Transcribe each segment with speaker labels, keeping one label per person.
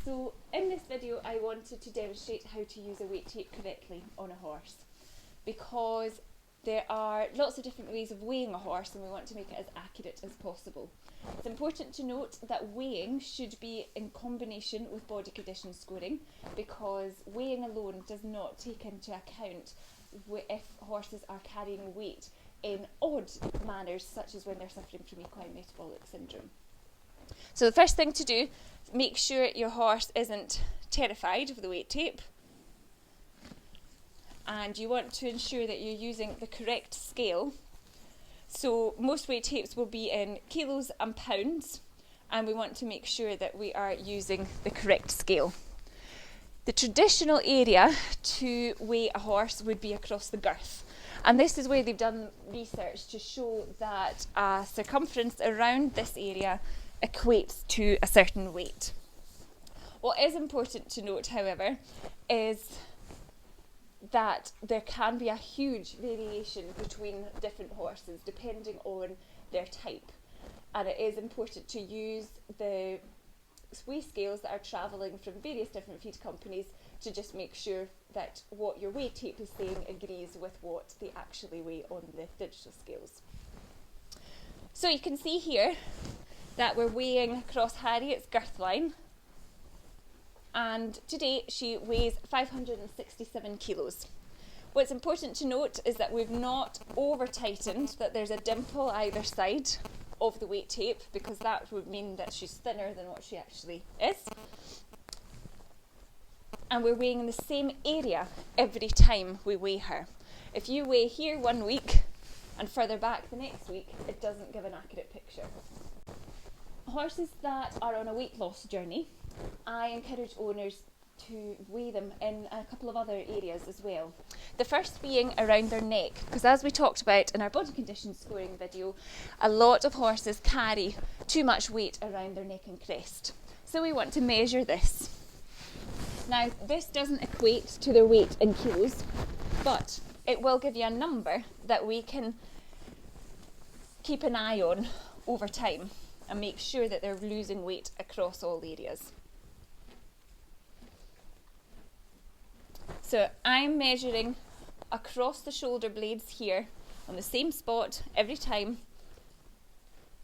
Speaker 1: So in this video I wanted to demonstrate how to use a weight tape correctly on a horse, because there are lots of different ways of weighing a horse and we want to make it as accurate as possible. It's important to note that weighing should be in combination with body condition scoring, because weighing alone does not take into account if horses are carrying weight in odd manners, such as when they're suffering from equine metabolic syndrome. So the first thing to do, make sure your horse isn't terrified of the weight tape, and you want to ensure that you're using the correct scale. So most weight tapes will be in kilos and pounds, and we want to make sure that we are using the correct scale. The traditional area to weigh a horse would be across the girth, and this is where they've done research to show that a circumference around this area equates to a certain weight. What is important to note, however, is that there can be a huge variation between different horses depending on their type, and it is important to use the weigh scales that are travelling from various different feed companies to just make sure that what your weight tape is saying agrees with what they actually weigh on the digital scales. So you can see here that we're weighing across Harriet's girth line, and today she weighs 567 kilos. What's important to note is that we've not over tightened, that there's a dimple either side of the weight tape, because that would mean that she's thinner than what she actually is. And we're weighing in the same area every time we weigh her. If you weigh here one week and further back the next week, it doesn't give an accurate picture. Horses that are on a weight loss journey, I encourage owners to weigh them in a couple of other areas as well. The first being around their neck, because as we talked about in our body condition scoring video, a lot of horses carry too much weight around their neck and crest. So we want to measure this. Now, this doesn't equate to their weight in kilos, but it will give you a number that we can keep an eye on over time and make sure that they're losing weight across all areas. So I'm measuring across the shoulder blades here on the same spot every time,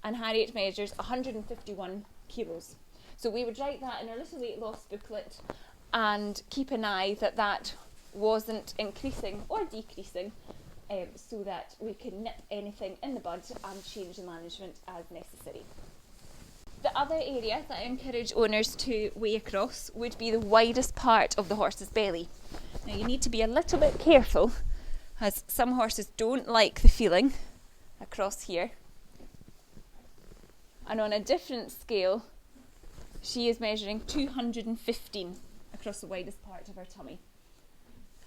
Speaker 1: and Harriet measures 151 kilos. So we would write that in our little weight loss booklet and keep an eye that that wasn't increasing or decreasing, so that we can nip anything in the bud and change the management as necessary. The other area that I encourage owners to weigh across would be the widest part of the horse's belly. Now you need to be a little bit careful, as some horses don't like the feeling across here. And on a different scale, she is measuring 215 across the widest part of her tummy.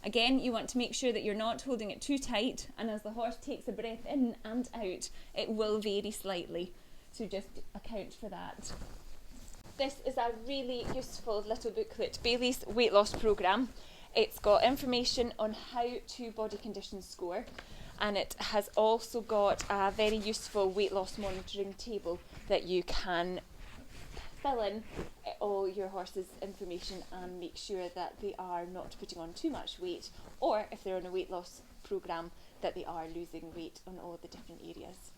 Speaker 1: Again, you want to make sure that you're not holding it too tight, and as the horse takes a breath in and out, it will vary slightly. So just account for that. This is a really useful little booklet, Bailey's Weight Loss Programme. It's got information on how to body condition score, and it has also got a very useful weight loss monitoring table that you can fill in all your horse's information and make sure that they are not putting on too much weight, or if they're on a weight loss programme, that they are losing weight on all the different areas.